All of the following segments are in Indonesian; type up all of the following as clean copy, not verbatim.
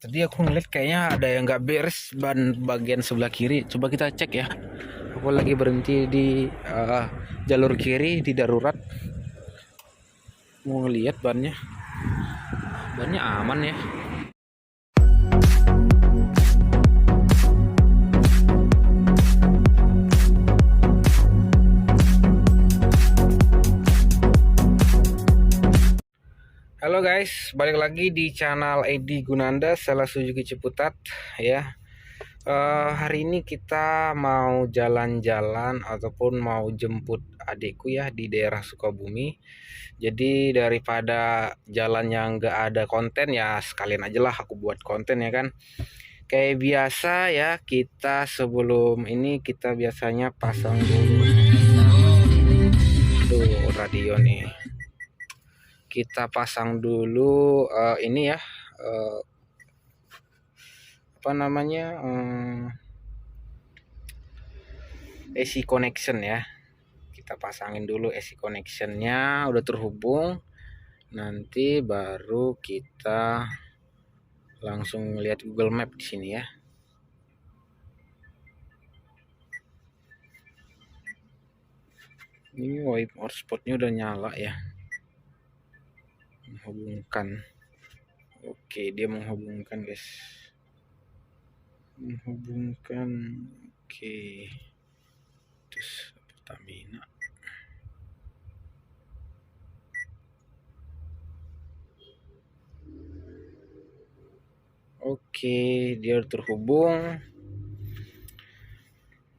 Tadi aku ngeliat kayaknya ada yang nggak beres ban bagian sebelah kiri. Coba kita cek ya. Aku lagi berhenti di jalur kiri di darurat. Mau ngeliat bannya. Bannya aman ya. Halo guys, balik lagi di channel Edi Gunanda, Salah Suzuki Ciputat ya. Hari ini kita mau jalan-jalan ataupun mau jemput adikku ya di daerah Sukabumi. Jadi daripada jalan yang nggak ada konten ya sekalian aja lah aku buat konten ya kan. Kayak biasa ya, kita sebelum ini kita biasanya pasang dulu tuh radio nih. Kita pasang dulu ini ya, apa namanya, AC connection ya. Kita pasangin dulu AC connectionnya, udah terhubung. Nanti baru kita langsung lihat Google Map di sini ya. Ini wipe hotspotnya udah nyala ya. Menghubungkan. Oke, dia menghubungkan guys. Menghubungkan. Oke. Terus Pertamina. Oke, dia terhubung.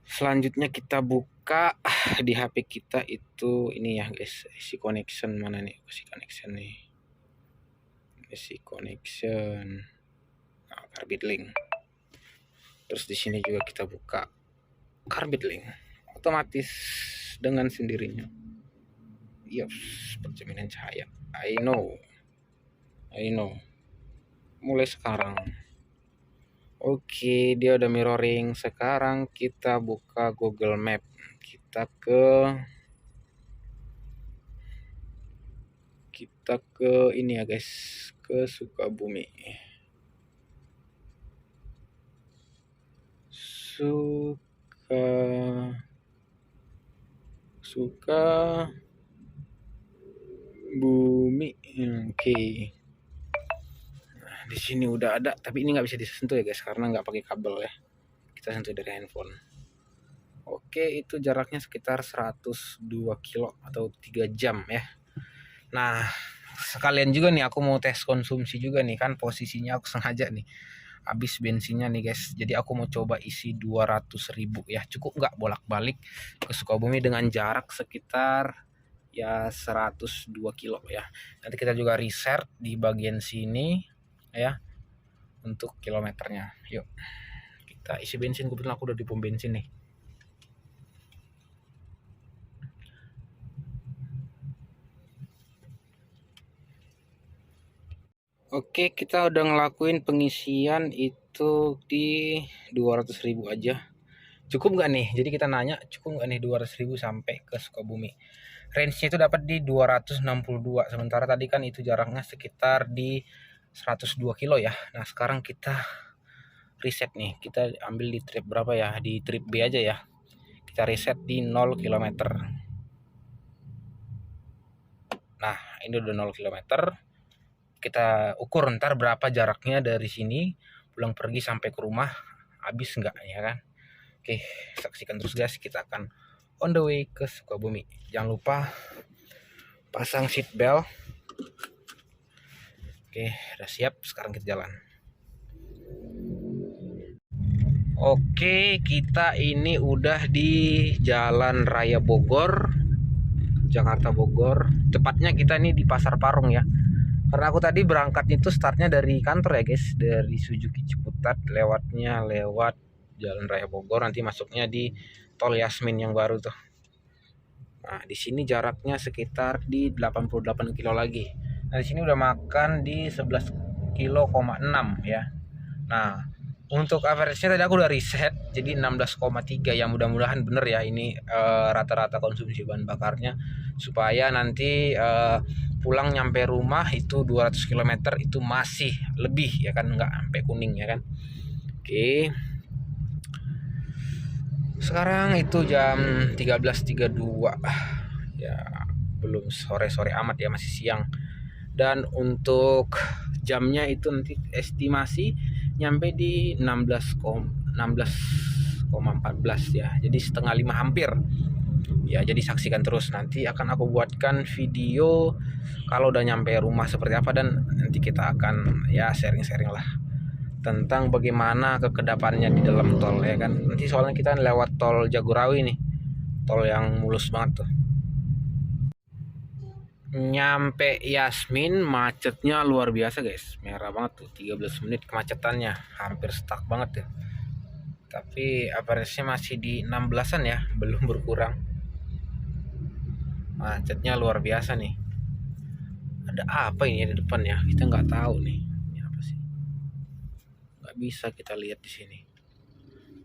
Selanjutnya kita buka di HP kita itu ini ya guys, AC connection mana nih? AC connection nih. AC connection. Nah, Carbit link. Terus di sini juga kita buka Carbit link. Otomatis dengan sendirinya. Yes, percerminan cahaya. I know. Mulai sekarang. Oke, dia udah mirroring. Sekarang kita buka Google Map. Kita ke ini ya guys, ke Sukabumi. Sukabumi. Oke. Di sini udah ada, tapi ini nggak bisa disentuh ya guys karena nggak pakai kabel ya. Kita sentuh dari handphone. Oke, itu jaraknya sekitar 102 kilo atau 3 jam ya. Nah, sekalian juga nih aku mau tes konsumsi juga nih kan, posisinya aku sengaja nih habis bensinnya nih guys. Jadi aku mau coba isi 200.000 ya. Cukup nggak bolak-balik ke Sukabumi dengan jarak sekitar ya 102 kilo ya. Nanti kita juga reset di bagian sini ya untuk kilometernya. Yuk kita isi bensin. Kebetulan aku udah di pom bensin nih. Oke, kita udah ngelakuin pengisian itu di 200.000 aja. Cukup nggak nih? Jadi kita nanya cukup nggak nih 200.000 sampai ke Sukabumi. Range-nya itu dapat di 262. Sementara tadi kan itu jaraknya sekitar di 102 kilo ya. Nah sekarang kita reset nih. Kita ambil di trip berapa ya? Di trip B aja ya. Kita reset di 0 km. Nah ini udah 0 km. Kita ukur ntar berapa jaraknya dari sini pulang pergi sampai ke rumah. Habis nggak ya kan? Oke, saksikan terus guys. Kita akan on the way ke Sukabumi. Jangan lupa pasang seat belt. Oke, udah siap. Sekarang kita jalan. Oke, kita ini udah di Jalan Raya Bogor, Jakarta Bogor. Tepatnya kita ini di Pasar Parung ya. Karena aku tadi berangkat itu startnya dari kantor ya guys, dari Suzuki Ciputat, lewatnya lewat Jalan Raya Bogor, nanti masuknya di Tol Yasmin yang baru tuh. Nah, di sini jaraknya sekitar di 88 kilo lagi. Nah, di sini udah makan di 11,6 kilo ya. Nah, Untuk average-nya tadi aku udah riset, jadi 16,3 ya, mudah-mudahan bener ya ini rata-rata konsumsi bahan bakarnya, supaya nanti pulang nyampe rumah itu 200 km itu masih lebih ya kan, nggak sampai kuning ya kan. Oke. Sekarang itu jam 13.32 ya, belum sore-sore amat ya, masih siang. Dan untuk jamnya itu nanti estimasi nyampe di 16,14 ya, jadi setengah 5 hampir ya. Jadi saksikan terus, nanti akan aku buatkan video kalau udah nyampe rumah seperti apa, dan nanti kita akan ya sharing-sharing lah tentang bagaimana kekedapannya di dalam tol ya kan. Nanti soalnya kita lewat tol Jagorawi nih, tol yang mulus banget tuh. Nyampe Yasmin macetnya luar biasa guys, merah banget tuh, 13 menit kemacetannya, hampir stuck banget ya. Tapi average-nya masih di 16-an ya, belum berkurang. Macetnya luar biasa nih. Ada apa ini di depan ya, kita nggak tahu nih ini apa sih, nggak bisa kita lihat di sini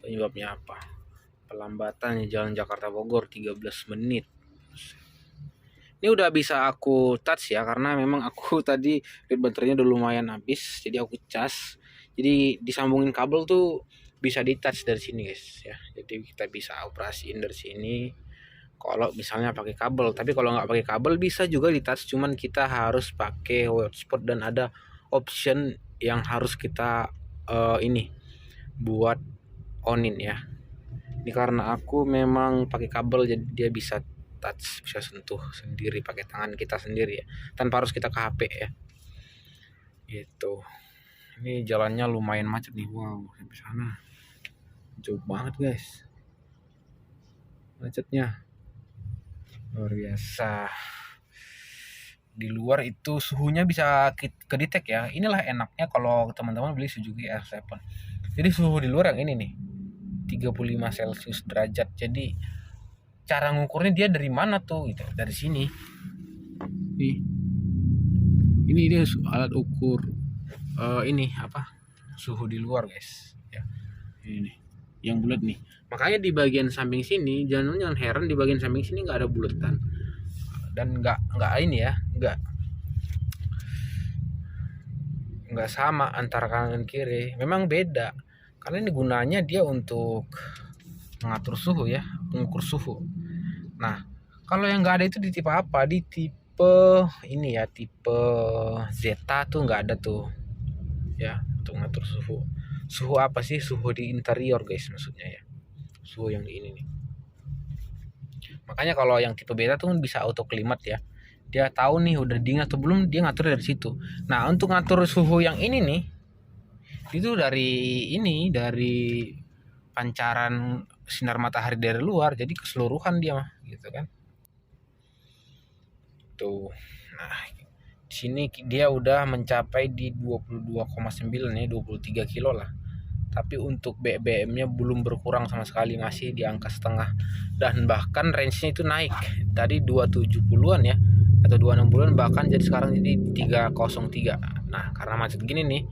penyebabnya apa. Pelambatan jalan Jakarta Bogor 13 menit. Ini udah bisa aku touch ya, karena memang aku tadi lead baterainya udah lumayan habis, jadi aku cas. Jadi disambungin kabel tuh bisa di touch dari sini guys ya. Jadi kita bisa operasiin dari sini kalau misalnya pakai kabel. Tapi kalau nggak pakai kabel bisa juga di touch, cuman kita harus pakai hotspot dan ada option yang harus kita ini buat onin ya. Ini karena aku memang pakai kabel, jadi dia bisa touch, bisa sentuh sendiri pakai tangan kita sendiri ya, tanpa harus kita ke HP ya gitu. Ini jalannya lumayan macet nih, wow, sampai sana jauh banget guys macetnya, luar biasa. Di luar itu suhunya bisa kedetek ya. Inilah enaknya kalau teman-teman beli Suzuki R7, jadi suhu di luar yang ini nih 35 Celcius derajat. Jadi cara ngukurnya dia dari mana tuh gitu, dari sini nih. Ini dia alat ukur ini apa, suhu di luar guys ya. Ini nih yang bulat nih, makanya di bagian samping sini jangan heran, di bagian samping sini nggak ada bulatan, dan nggak ini ya, nggak sama antara kanan dan kiri, memang beda karena ini gunanya dia untuk mengatur suhu ya, mengukur suhu. Nah kalau yang nggak ada itu di tipe apa, di tipe ini ya, tipe Zeta tuh nggak ada tuh ya, untuk ngatur suhu. Suhu apa sih? Suhu di interior guys maksudnya ya, suhu yang di ini nih. Makanya kalau yang tipe beta tuh bisa auto climate ya, dia tahu nih udah dingin atau belum, dia ngatur dari situ. Nah untuk ngatur suhu yang ini nih, itu dari pancaran sinar matahari dari luar, jadi keseluruhan dia mah gitu kan tuh. Nah di sini dia udah mencapai di 22,9 ya, 23 kilo lah. Tapi untuk BBM-nya belum berkurang sama sekali, masih di angka setengah, dan bahkan range-nya itu naik tadi 270-an ya atau 260-an, bahkan jadi sekarang jadi 303. Nah karena macet gini nih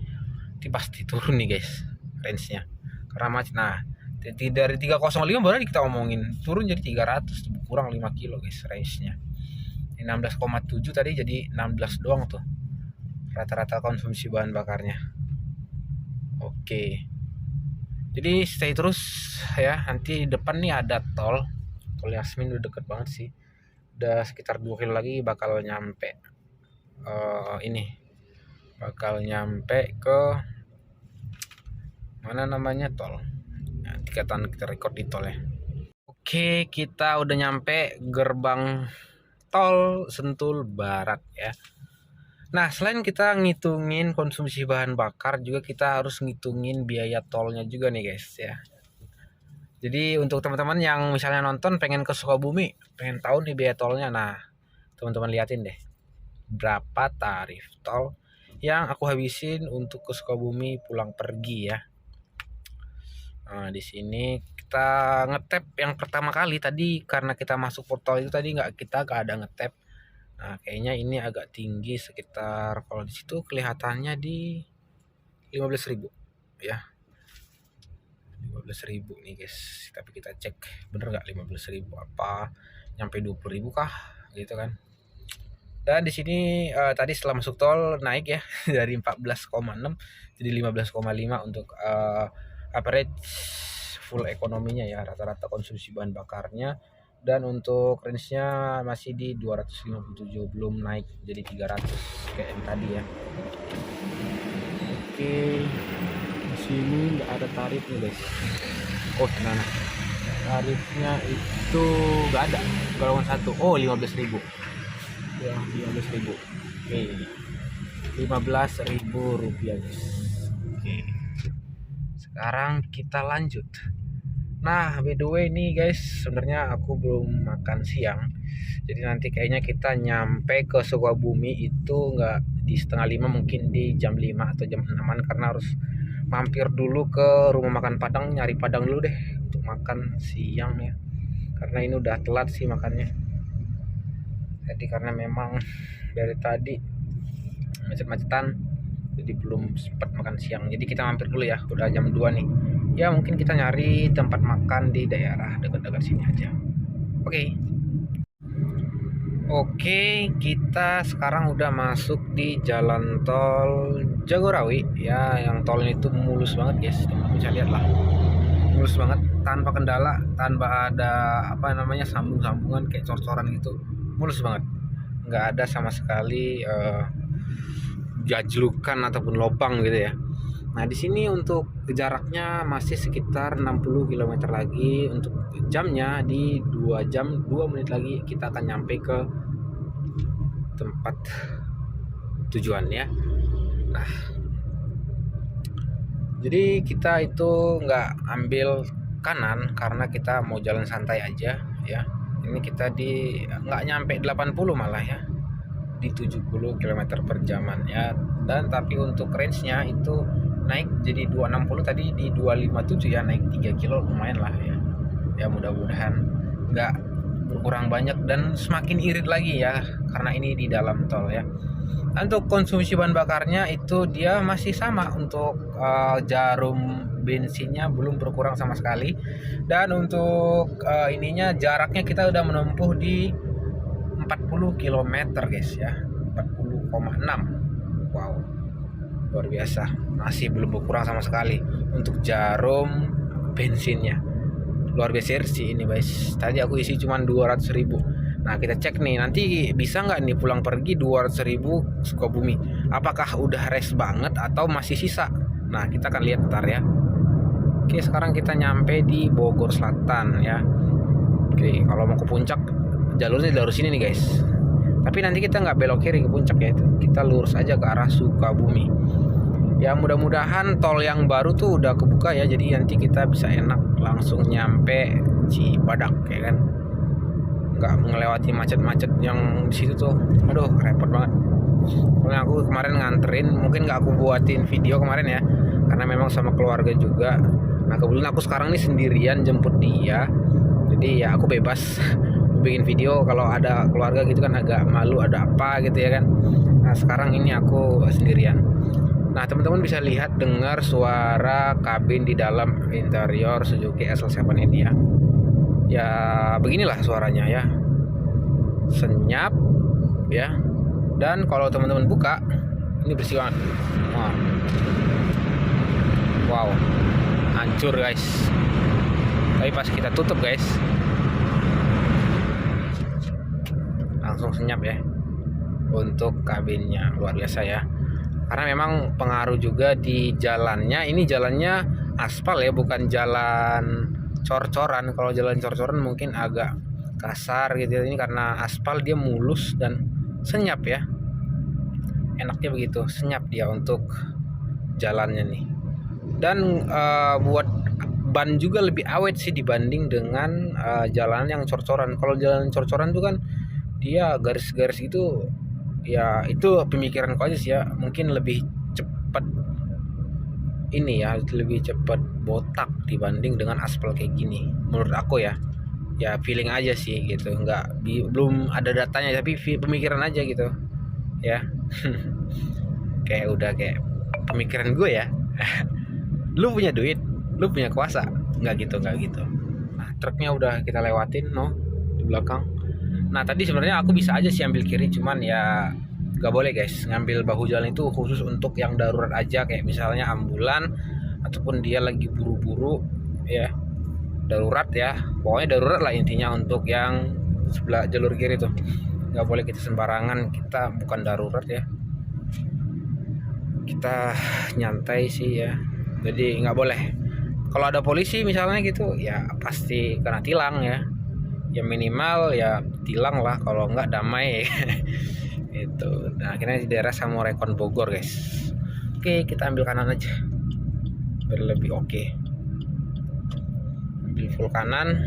pasti turun nih guys range-nya karena macet. Nah dari 305 baru kita omongin turun jadi 300, kurang 5 kilo guys range-nya. 16,7 tadi jadi 16 doang tuh rata-rata konsumsi bahan bakarnya. Oke, jadi stay terus ya, nanti depan nih ada tol Yasmin, udah deket banget sih, udah sekitar 2 kilo lagi bakal nyampe ini, bakal nyampe ke mana namanya tol. Nah, kita record di tol ya. Oke, kita udah nyampe gerbang tol Sentul Barat ya. Nah selain kita ngitungin konsumsi bahan bakar, juga kita harus ngitungin biaya tolnya juga nih guys ya. Jadi untuk teman-teman yang misalnya nonton pengen ke Sukabumi, pengen tahu nih biaya tolnya, nah teman-teman liatin deh berapa tarif tol yang aku habisin untuk ke Sukabumi pulang pergi ya. Nah di sini kita ngetap yang pertama kali tadi, karena kita masuk portal itu tadi kita gak ada ngetap. Nah kayaknya ini agak tinggi, sekitar kalau di situ kelihatannya di 15.000 ya. 15.000 nih guys. Tapi kita cek bener nggak 15.000, apa nyampe 20.000 kah gitu kan. Dan di sini tadi setelah masuk tol naik ya dari 14,6 jadi 15,5 untuk average full ekonominya ya, rata-rata konsumsi bahan bakarnya. Dan untuk range-nya masih di 257, belum naik jadi 300 kayak yang tadi ya. Oke, di sini nggak ada tarifnya guys. Oh, nah, tarifnya itu nggak ada, golongan 1. Oh, 15.000 ya, 15.000. Oke, 15.000 rupiah guys. Oke, sekarang kita lanjut. Nah, by the way nih guys, sebenarnya aku belum makan siang. Jadi nanti kayaknya kita nyampe ke Sukabumi itu nggak di setengah 5, mungkin di jam 5 atau jam 6-an, karena harus mampir dulu ke rumah makan Padang, nyari Padang dulu deh untuk makan siang ya. Karena ini udah telat sih makannya. Jadi karena memang dari tadi macet-macetan, jadi belum sempat makan siang. Jadi kita mampir dulu ya, udah jam 2 nih. Ya mungkin kita nyari tempat makan di daerah dekat-dekat sini aja. Oke, kita sekarang udah masuk di jalan tol Jagorawi ya. Yang tol itu mulus banget guys, teman-teman bisa lihat lah, mulus banget tanpa kendala, tanpa ada apa namanya sambung-sambungan kayak cor-coran gitu, mulus banget, nggak ada sama sekali jajlukan ataupun lubang gitu ya. Nah, di sini untuk jaraknya masih sekitar 60 km lagi. Untuk jamnya di 2 jam 2 menit lagi kita akan nyampe ke tempat tujuan ya. Nah, jadi kita itu nggak ambil kanan karena kita mau jalan santai aja ya. Ini kita di nggak nyampe 80 malah ya, di 70 km per jaman ya. Dan tapi untuk range-nya itu naik jadi 260, tadi di 257 ya, naik 3 kilo lumayan lah ya. Ya mudah-mudahan nggak berkurang banyak dan semakin irit lagi ya, karena ini di dalam tol ya. Untuk konsumsi bahan bakarnya itu dia masih sama, untuk jarum bensinnya belum berkurang sama sekali. Dan untuk ininya jaraknya kita udah menempuh di 40 km guys ya, 40,6. Wow, luar biasa, masih belum berkurang sama sekali untuk jarum bensinnya. Luar biasa sih ini guys. Tadi aku isi cuma 200.000. Nah, kita cek nih nanti bisa nggak nih pulang pergi 200.000 Sukabumi, apakah udah rest banget atau masih sisa. Nah, kita akan lihat ntar ya. Oke, sekarang kita nyampe di Bogor Selatan ya. Oke, kalau mau ke puncak jalurnya dari sini nih guys. Tapi nanti kita nggak belok kiri ke puncak ya, itu kita lurus aja ke arah Sukabumi. Ya mudah-mudahan tol yang baru tuh udah kebuka ya, jadi nanti kita bisa enak langsung nyampe Cibadak ya kan, nggak melewati macet-macet yang di situ tuh. Aduh, repot banget. Soalnya aku kemarin nganterin, mungkin nggak aku buatin video kemarin ya, karena memang sama keluarga juga. Nah, kebetulan aku sekarang nih sendirian jemput dia, jadi ya aku bebas bikin video. Kalau ada keluarga gitu kan agak malu, ada apa gitu ya kan. Nah, sekarang ini aku sendirian. Nah, teman-teman bisa lihat dengar suara kabin di dalam interior Suzuki SL7 ini ya. Ya beginilah suaranya ya, senyap ya. Dan kalau teman-teman buka, ini bersih banget. Wow, hancur guys. Tapi pas kita tutup guys, langsung senyap ya untuk kabinnya. Luar biasa ya, karena memang pengaruh juga di jalannya. Ini jalannya aspal ya, bukan jalan cor-coran. Kalau jalan cor-coran mungkin agak kasar gitu. Ini karena aspal dia mulus dan senyap ya, enaknya begitu, senyap dia untuk jalannya nih. Dan buat ban juga lebih awet sih dibanding dengan jalan yang cor-coran. Kalau jalan cor-coran tuh kan dia garis-garis itu ya, itu pemikiranku aja sih ya, mungkin lebih cepat ini ya, lebih cepat botak dibanding dengan aspal kayak gini menurut aku ya. Ya feeling aja sih gitu, belum ada datanya, tapi pemikiran aja gitu ya. Kayak udah kayak pemikiran gue ya. Lu punya duit, lu punya kuasa, nggak gitu. Nah, truknya udah kita lewatin di belakang. Nah, tadi sebenarnya aku bisa aja sih ambil kiri, cuman ya nggak boleh guys. Ngambil bahu jalan itu khusus untuk yang darurat aja, kayak misalnya ambulan ataupun dia lagi buru-buru ya, darurat ya, pokoknya darurat lah intinya. Untuk yang sebelah jalur kiri tuh nggak boleh kita sembarangan, kita bukan darurat ya, kita nyantai sih ya, jadi nggak boleh. Kalau ada polisi misalnya gitu ya pasti kena tilang ya, ya minimal ya tilang lah, kalau nggak damai. Itu. Nah, akhirnya di daerah Samorekon Bogor guys. Oke, kita ambil kanan aja biar lebih oke. Ambil full kanan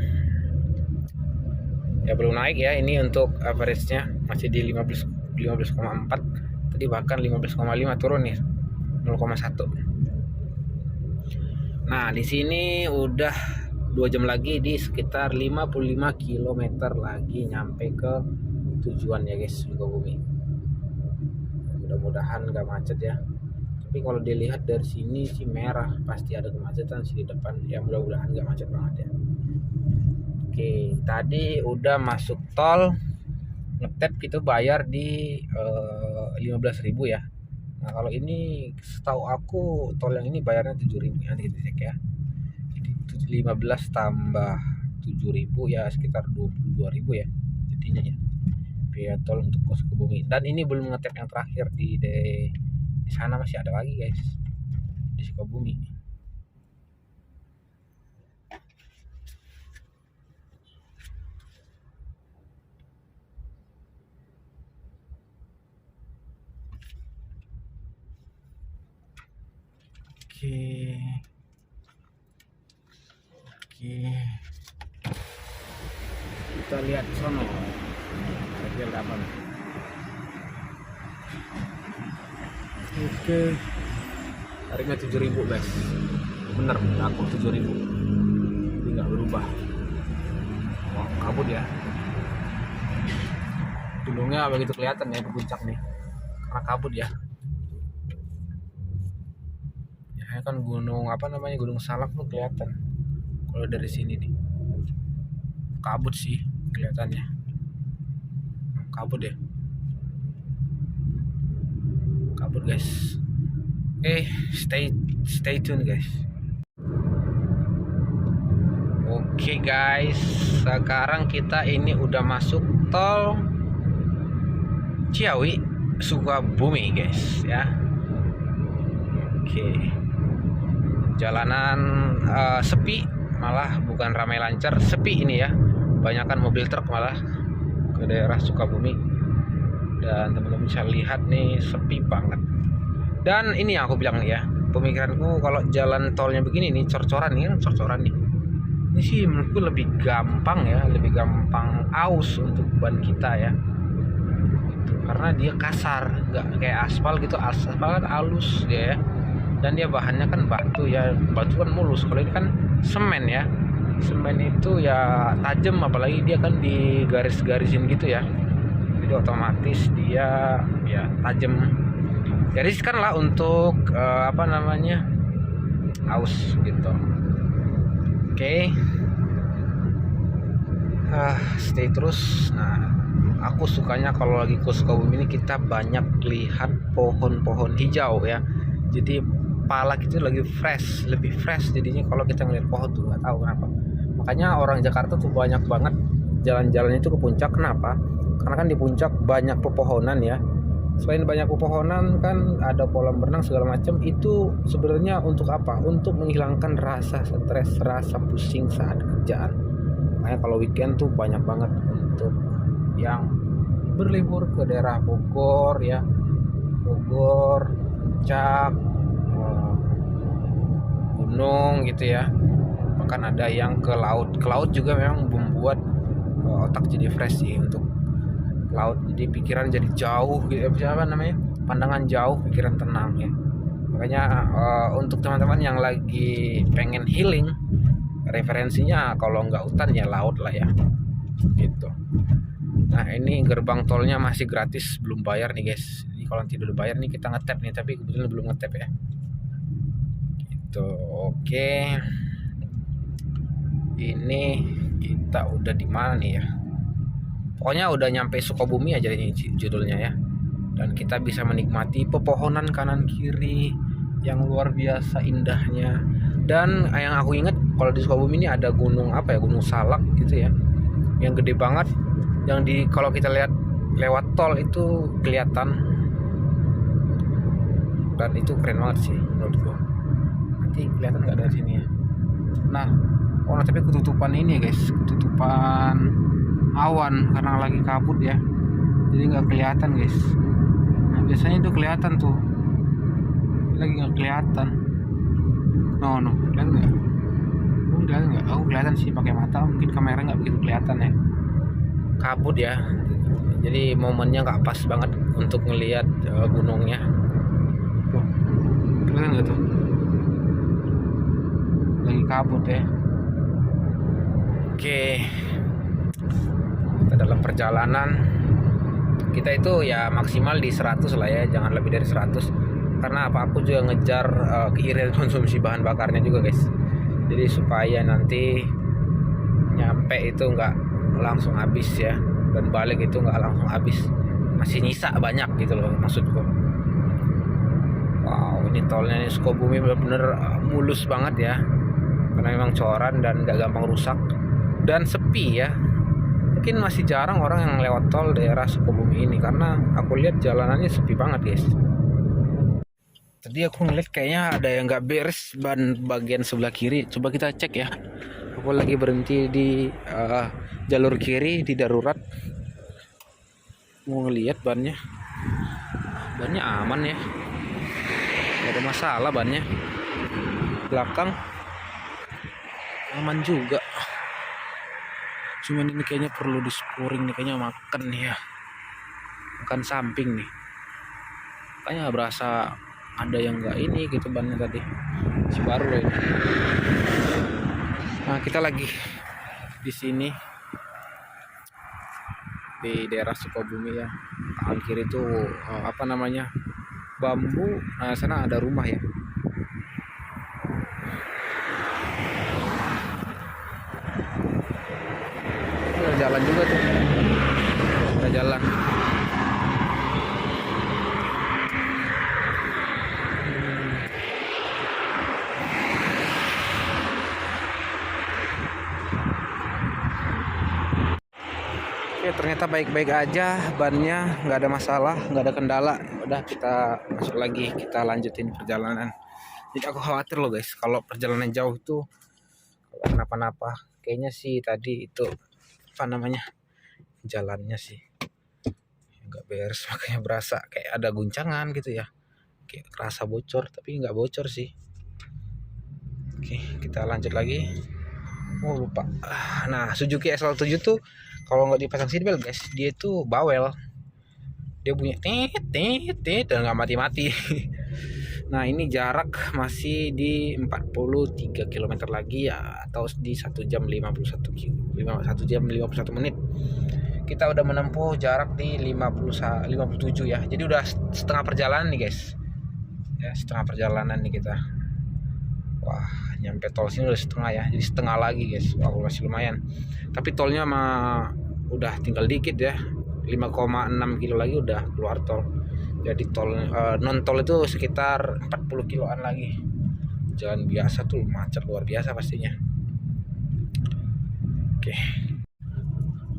ya, belum naik ya, ini untuk average-nya masih di 15,4, tadi bahkan 15,5 turun nih 0,1. Nah, di sini udah 2 jam lagi, di sekitar 55 km lagi nyampe ke tujuan ya guys, Sukabumi. Mudah-mudahan gak macet ya. Tapi kalau dilihat dari sini sih merah, pasti ada kemacetan sih di depan. Ya mudah-mudahan gak macet banget ya. Oke, tadi udah masuk tol, ngetep gitu bayar di 15.000 ya. Nah, kalau ini setahu aku tol yang ini bayarnya 7.000, nanti kita cek ya. Jadi 15 tambah 7.000 ya sekitar 22.000 ya jadinya ya, biaya tol untuk ke Sukabumi. Dan ini belum ngetep yang terakhir di sana, masih ada lagi guys di Sukabumi. Oke, kita lihat sono kira apa nih. Oke, tarifnya 7.000 guys, bener aku 7.000, jadi nggak berubah. Wah, kabut ya, gunungnya begitu kelihatan ya di puncak nih karena kabut ya. Ya kan gunung apa namanya, Gunung Salak tuh kelihatan kalau dari sini nih, kabut sih kelihatannya, kabut ya, kabut guys. Oke, stay tune guys. Oke guys, sekarang kita ini udah masuk tol Ciawi Sukabumi guys ya. Oke, jalanan sepi, malah bukan ramai lancar, sepi ini ya, banyakkan mobil truk malah ke daerah Sukabumi. Dan teman-teman bisa lihat nih sepi banget. Dan ini yang aku bilang nih ya, pemikiranku kalau jalan tolnya begini nih, cor-coran nih kan, cor-coran nih, ini sih menurutku lebih gampang ya, lebih gampang aus untuk ban kita ya gitu, karena dia kasar, nggak kayak aspal gitu. Aspal kan halus dia ya, dan dia bahannya kan batu ya, batu kan mulus. Kalau ini kan semen ya, semen itu ya tajam, apalagi dia kan di garis-garisin gitu ya, jadi otomatis dia ya tajam, gariskan lah untuk apa namanya, aus gitu. Oke. Stay terus. Nah, aku sukanya kalau lagi ke Sukabumi ini kita banyak lihat pohon-pohon hijau ya, jadi palak itu lagi fresh, lebih fresh jadinya kalau kita ngeliat pohon tuh, nggak tahu kenapa. Makanya orang Jakarta tuh banyak banget jalan-jalan itu ke puncak. Kenapa? Karena kan di puncak banyak pepohonan ya. Selain banyak pepohonan kan ada kolam renang segala macam. Itu sebenarnya untuk apa? Untuk menghilangkan rasa stres, rasa pusing saat kerjaan. Makanya kalau weekend tuh banyak banget untuk yang berlibur ke daerah Bogor ya, Bogor, Puncak, gunung gitu ya. Bahkan ada yang ke laut. Ke laut juga memang membuat otak jadi fresh sih untuk laut, jadi pikiran jadi jauh gitu, apa namanya, pandangan jauh, pikiran tenang ya. Makanya untuk teman-teman yang lagi pengen healing, referensinya kalau nggak hutan ya laut lah ya gitu. Nah, ini gerbang tolnya masih gratis, belum bayar nih guys. Jadi kalau nanti udah bayar nih kita ngetap nih, tapi kebetulan belum ngetap ya gitu. Oke, Ini kita udah di mana nih ya? Pokoknya udah nyampe Sukabumi aja ini judulnya ya. Dan kita bisa menikmati pepohonan kanan kiri yang luar biasa indahnya. Dan yang aku ingat kalau di Sukabumi ini ada gunung apa ya, Gunung Salak gitu ya, yang gede banget, yang kalau kita lihat lewat tol itu kelihatan, dan itu keren banget sih menurutku. Nanti kelihatan nggak dari sini ya? Nah, tapi ketutupan ini ya guys, ketutupan awan karena lagi kabut ya, jadi nggak kelihatan guys. Nah, biasanya itu kelihatan tuh, lagi nggak kelihatan. No, kelihatan nggak? Kelihatan nggak? Aku kelihatan sih pakai mata, mungkin kamera nggak begitu kelihatan ya, kabut ya, jadi momennya nggak pas banget untuk ngelihat gunungnya. Tuh, kelihatan nggak tuh? Lagi kabut ya. Oke, kita dalam perjalanan, kita itu ya maksimal di 100 lah ya, jangan lebih dari 100. Karena aku juga ngejar keiringan konsumsi bahan bakarnya juga guys, jadi supaya nanti nyampe itu nggak langsung habis ya, dan balik itu nggak langsung habis, masih nyisa banyak gitu loh maksudku. Wow, ini tolnya ini Sukabumi bener-bener mulus banget ya, karena memang coran dan nggak gampang rusak dan sepi ya. Mungkin masih jarang orang yang lewat tol daerah Sukabumi ini, karena aku lihat jalanannya sepi banget guys. Tadi aku ngeliat kayaknya ada yang nggak beres ban bagian sebelah kiri. Coba kita cek ya. Aku lagi berhenti di jalur kiri di darurat, mau ngeliat bannya aman ya, nggak ada masalah bannya. Belakang aman juga, cuman ini kayaknya perlu di sporing nih, kayaknya makan nih ya, makan samping nih, kayaknya berasa ada yang enggak ini gitu bannya tadi, si baru ya. Nah, kita lagi di sini di daerah Sukabumi ya. Kanan kiri itu apa namanya, bambu. Nah, sana ada rumah ya. Ada jalan juga tuh, ada jalan. Oke, ternyata baik-baik aja, bannya nggak ada masalah, nggak ada kendala. Udah, kita masuk lagi, kita lanjutin perjalanan. Jadi aku khawatir loh guys, kalau perjalanan jauh tuh kalau kenapa-napa. Kayaknya sih tadi itu apa namanya, jalannya sih nggak beres, makanya berasa kayak ada guncangan gitu ya, kayak kerasa bocor, tapi nggak bocor sih. Oke, kita lanjut lagi. Oh, lupa. Nah, Suzuki SL7 tuh kalau nggak dipasang seatbelt guys, dia itu bawel, dia bunyi tet dan nggak mati-mati. Nah, ini jarak masih di 43 km lagi ya, atau di 1 jam 51 menit. Kita udah menempuh jarak di 57 ya, jadi udah setengah perjalanan nih guys ya, setengah perjalanan nih kita. Wah, nyampe tol sini udah setengah ya, jadi setengah lagi guys. Wah, masih lumayan, tapi tolnya mah udah tinggal dikit ya, 5,6 kilo lagi udah keluar tol. Jadi tol non tol itu sekitar 40 kiloan lagi. Jalan biasa tuh macet luar biasa pastinya.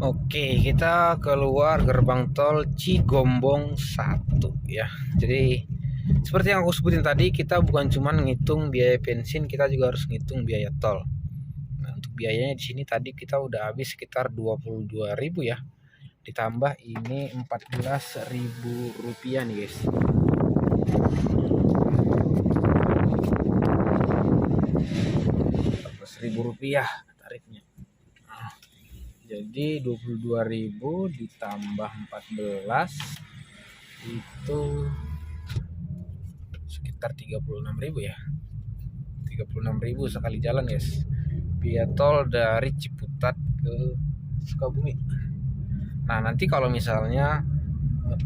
Oke, kita keluar gerbang tol Cigombong 1 ya. Jadi seperti yang aku sebutin tadi, kita bukan cuma ngitung biaya bensin, kita juga harus ngitung biaya tol. Nah, untuk biayanya di sini tadi kita udah habis sekitar 22.000 ya. Ditambah ini 14.000 rupiah nih guys. Rp14.000 tarifnya. Nah, jadi 22.000 ditambah 14 itu sekitar 36.000 ya, 36.000 sekali jalan guys, biaya tol dari Ciputat ke Sukabumi. Nah, nanti kalau misalnya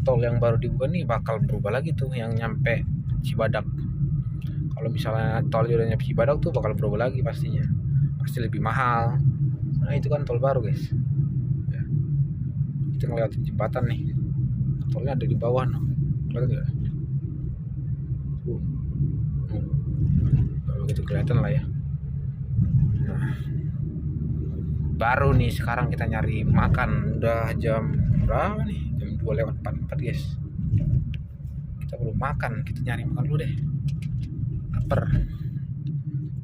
tol yang baru dibuka nih bakal berubah lagi tuh, yang nyampe Cibadak. Kalau misalnya tol udah nyampe Cibadak tuh bakal berubah lagi pastinya. pasti lebih mahal. Nah itu kan tol baru guys ya. Kita ngeliatin jembatan nih, tolnya ada di bawah no. Kelihatan nggak? Kalau begitu kelihatan lah ya. Nah, baru nih sekarang kita nyari makan. Udah jam berapa nih? Jam 2:44 guys. Kita belum makan, kita nyari makan dulu deh. Lapar.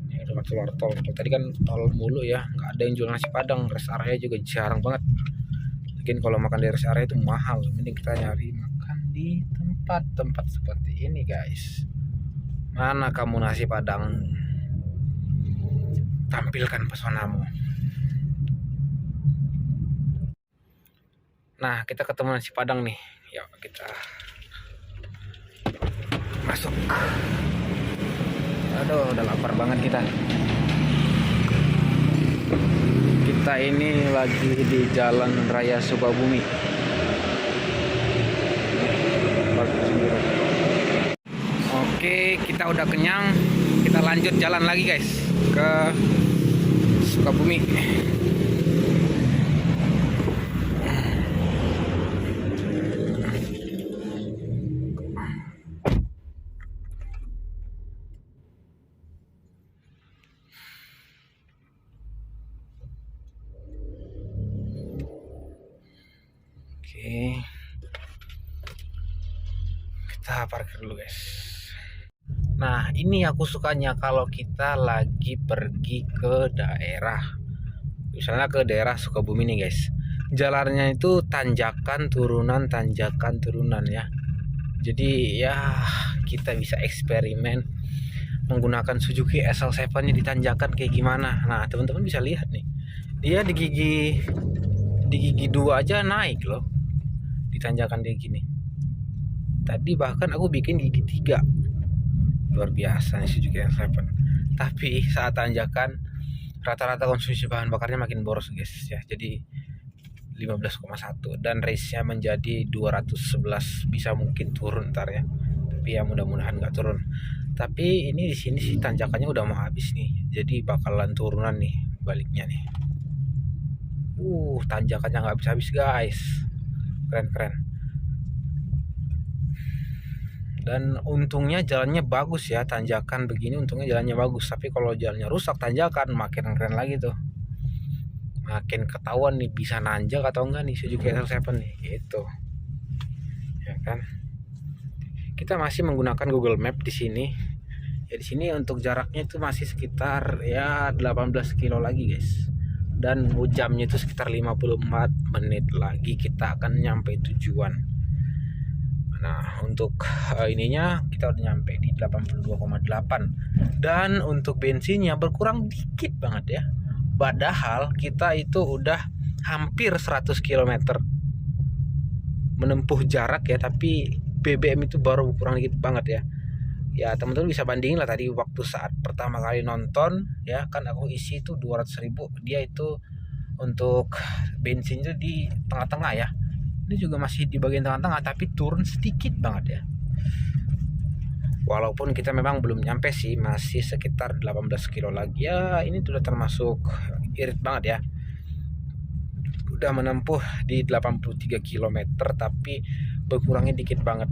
Ini udah keluar tol. Tadi kan tol mulu ya, nggak ada yang jual nasi padang. Rest area juga jarang banget. Mungkin kalau makan di rest area itu mahal. Mending kita nyari makan di tempat-tempat seperti ini guys. Mana kamu nasi padang? Tampilkan pesonamu. Nah, kita ketemu nasi padang nih. Yuk kita masuk. Aduh, udah lapar banget kita. Kita ini lagi di Jalan Raya Sukabumi. Oke, kita udah kenyang. Kita lanjut jalan lagi guys ke Sukabumi. Oke, kita parkir dulu guys. Nah ini aku sukanya kalau kita lagi pergi ke daerah, misalnya ke daerah Sukabumi nih guys. Jalannya itu tanjakan turunan ya. Jadi ya kita bisa eksperimen menggunakan Suzuki SL7 nya di tanjakan kayak gimana. Nah teman-teman bisa lihat nih, dia di gigi 2 aja naik loh di tanjakan kayak gini. Tadi bahkan aku bikin gigi 3. Luar biasa nih Suzuki SL7. Tapi saat tanjakan rata-rata konsumsi bahan bakarnya makin boros guys ya. Jadi 15,1 dan race-nya menjadi 211. Bisa mungkin turun ntar ya. Tapi ya mudah-mudahan nggak turun. Tapi ini di sini sih tanjakannya udah mau habis nih. Jadi bakalan turunan nih baliknya nih. Tanjakannya nggak habis-habis guys. Keren-keren. Dan untungnya jalannya bagus ya, tanjakan begini untungnya jalannya bagus. Tapi kalau jalannya rusak tanjakan makin keren lagi tuh. Makin ketahuan nih bisa nanjak atau enggak nih Suzuki SL7 nih gitu. Ya kan? Kita masih menggunakan Google Map di sini. Ya di sini untuk jaraknya itu masih sekitar ya 18 kilo lagi guys. Dan jamnya itu sekitar 54 menit lagi kita akan nyampe tujuan. Nah untuk ininya kita udah nyampe di 82,8. Dan untuk bensinnya berkurang dikit banget ya. Padahal kita itu udah hampir 100 km menempuh jarak ya. Tapi BBM itu baru kurang dikit banget ya. Ya teman-teman bisa bandingin lah tadi waktu saat pertama kali nonton ya kan aku isi itu 200.000. Dia itu untuk bensin itu di tengah-tengah ya. Ini juga masih di bagian tengah-tengah tapi turun sedikit banget ya. Walaupun kita memang belum nyampe sih, masih sekitar 18 kilo lagi ya. Ini sudah termasuk irit banget ya. Udah menempuh di 83 km tapi berkurangnya dikit banget.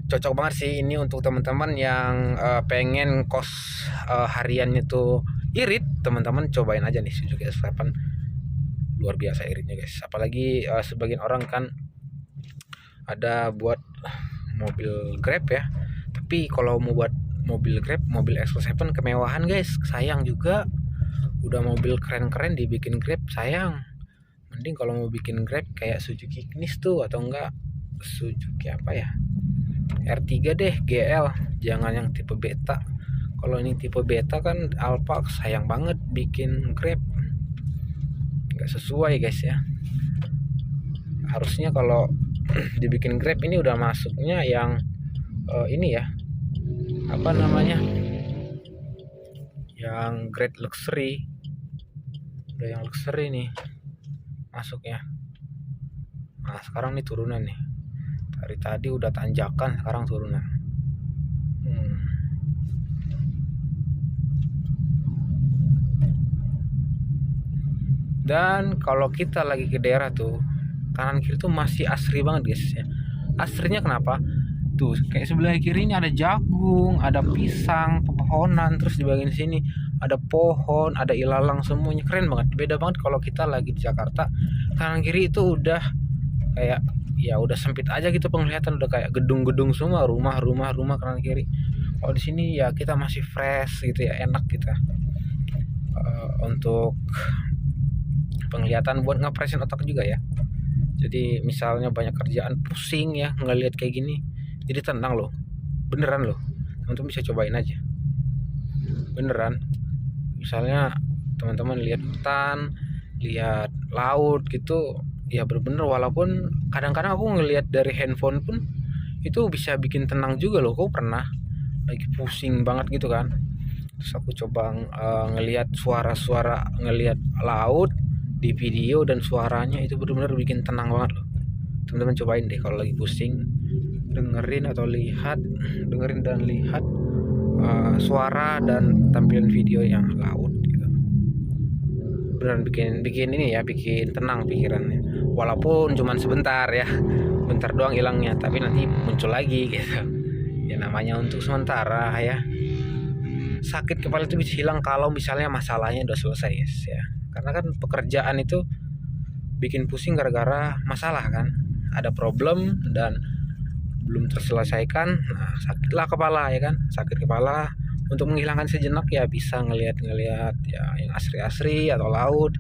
Cocok banget sih ini untuk teman-teman yang pengen kos hariannya tuh irit. Teman-teman cobain aja nih Suzuki S8. Luar biasa iritnya guys. Apalagi sebagian orang kan ada buat mobil Grab ya. Tapi kalau mau buat mobil Grab, mobil SL7 kemewahan guys, sayang juga. Udah mobil keren-keren dibikin Grab sayang. Mending kalau mau bikin Grab kayak Suzuki Ignis tuh, atau enggak Suzuki apa ya, R3 deh GL, jangan yang tipe beta. Kalau ini tipe beta kan Alfa, sayang banget bikin Grab, nggak sesuai guys ya. Harusnya kalau dibikin Grab ini udah masuknya yang ini ya, apa namanya, yang grade luxury. Udah yang luxury nih masuknya. Nah sekarang nih turunan nih, dari tadi udah tanjakan sekarang turunan. Dan kalau kita lagi ke daerah tuh, kanan kiri tuh masih asri banget guys ya. Asrinya kenapa? Tuh kayak sebelah kiri ini ada jagung, ada pisang, pepohonan, terus di bagian sini ada pohon, ada ilalang, semuanya keren banget. Beda banget kalau kita lagi di Jakarta. Kanan kiri itu udah kayak ya udah sempit aja gitu penglihatan, udah kayak gedung-gedung semua, rumah kanan kiri. Kalau di sini ya kita masih fresh gitu ya, enak kita untuk penglihatan buat ngepresin otak juga ya. Jadi misalnya banyak kerjaan pusing ya ngelihat kayak gini, jadi tenang loh, beneran loh. Teman-teman bisa cobain aja, beneran. Misalnya teman-teman lihat hutan, lihat laut gitu, ya bener-bener. Walaupun kadang-kadang aku ngelihat dari handphone pun itu bisa bikin tenang juga loh. Aku pernah lagi pusing banget gitu kan, terus aku coba ngelihat suara-suara, ngelihat laut di video dan suaranya itu benar-benar bikin tenang banget loh. Teman-teman cobain deh kalau lagi pusing, dengerin atau lihat, dengerin dan lihat suara dan tampilan video yang laut gitu. Beneran bikin ini ya, bikin tenang pikirannya. Walaupun cuman sebentar ya, bentar doang hilangnya, tapi nanti muncul lagi gitu. Ya namanya untuk sementara ya. Sakit kepala itu bisa hilang kalau misalnya masalahnya udah selesai guys ya. Karena kan pekerjaan itu bikin pusing gara-gara masalah kan, ada problem dan belum terselesaikan. Nah, sakitlah kepala ya kan, sakit kepala. Untuk menghilangkan sejenak ya bisa ngelihat ya yang asri-asri atau laut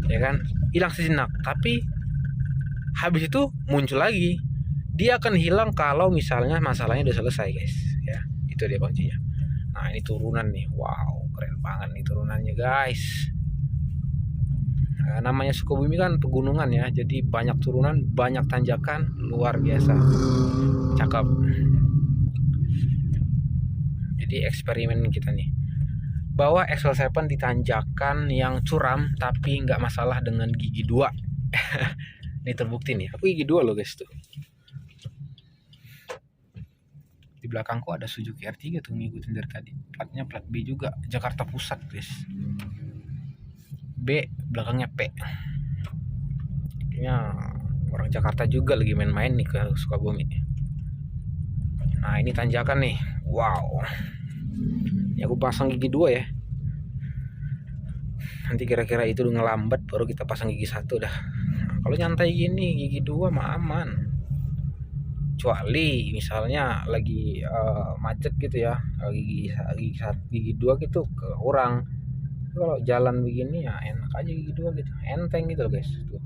ya kan, hilang sejenak. Tapi habis itu muncul lagi, dia akan hilang kalau misalnya masalahnya udah selesai guys ya. Itu dia kuncinya. Nah ini turunan nih, wow keren banget nih turunannya guys. Nah, namanya Sukabumi kan pegunungan ya, jadi banyak turunan, banyak tanjakan, luar biasa, cakep. Jadi eksperimen kita nih, bawa Excel 7 di tanjakan yang curam tapi nggak masalah dengan gigi 2. Ini terbukti nih, aku gigi 2 loh guys tuh. Di belakangku ada Suzuki R3 tuh ngikutin dari tadi. Platnya plat B juga, Jakarta Pusat guys. B belakangnya P. Kayaknya orang Jakarta juga lagi main-main nih ke Sukabumi. Nah ini tanjakan nih, wow. Ya aku pasang gigi 2 ya. Nanti kira-kira itu udah ngelambat baru kita pasang gigi 1 dah. Nah, kalau nyantai gini gigi 2 mah aman. Kecuali misalnya lagi macet gitu ya, gigi 2 gitu kurang. Kalau jalan begini ya enak aja gigi 2 gitu, enteng gitu loh guys. Tuh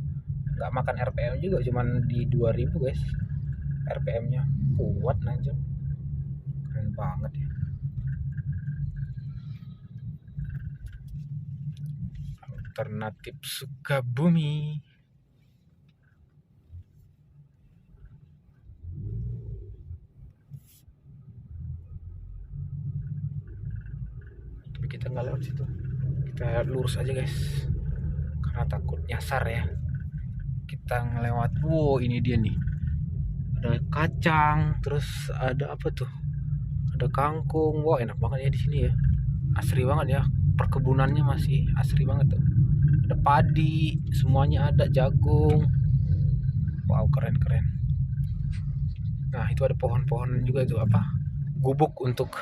nggak makan RPM juga, cuman di 2000 guys RPM-nya, kuat aja, keren banget ya. Alternatif Sukabumi. Tapi kita nggak lewat situ, kita lurus aja guys karena takut nyasar ya. Kita ngelewat, wow ini dia nih, ada kacang, terus ada apa tuh, ada kangkung. Wah enak banget ya di sini ya, asri banget ya, perkebunannya masih asri banget tuh. Ada padi, semuanya ada, jagung. Wow keren. Nah itu ada pohon-pohon juga itu apa, gubuk untuk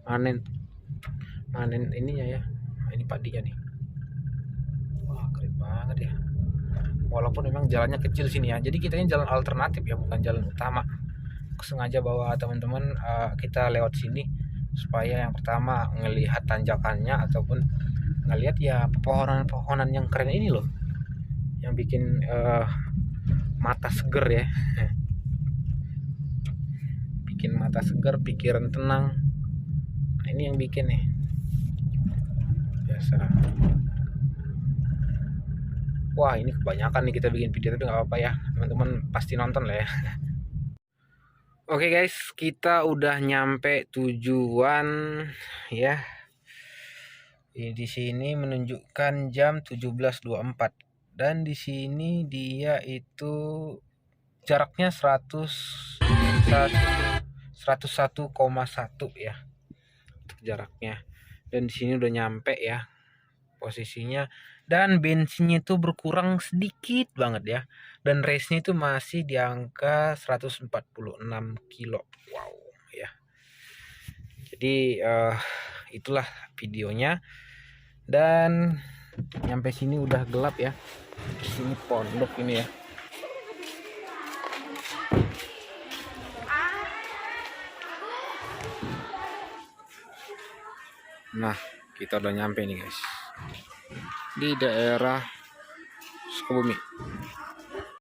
manen ininya ya. Nah, ini padinya nih. Wah keren banget ya. Walaupun memang jalannya kecil sini ya, jadi kita ini jalan alternatif ya, bukan jalan utama. Aku sengaja bawa teman-teman kita lewat sini supaya yang pertama ngelihat tanjakannya ataupun ngelihat ya pepohonan yang keren ini loh, yang bikin mata seger ya. Bikin mata seger, pikiran tenang. Nah, ini yang bikin nih biasa. Wah ini kebanyakan nih kita bikin video, tapi nggak apa-apa ya, teman-teman pasti nonton lah ya. Oke guys, kita udah nyampe tujuan ya. Di sini menunjukkan jam 17.24 dan di sini dia itu jaraknya 101,1 ya untuk jaraknya. Dan di sini udah nyampe ya. posisinya, dan bensinnya itu berkurang sedikit banget ya, dan race-nya itu masih di angka 146 kilo. Wow ya. Jadi itulah videonya, dan nyampe sini udah gelap ya. Sini pondok ini ya. Nah, kita udah nyampe nih guys, di daerah Sukabumi.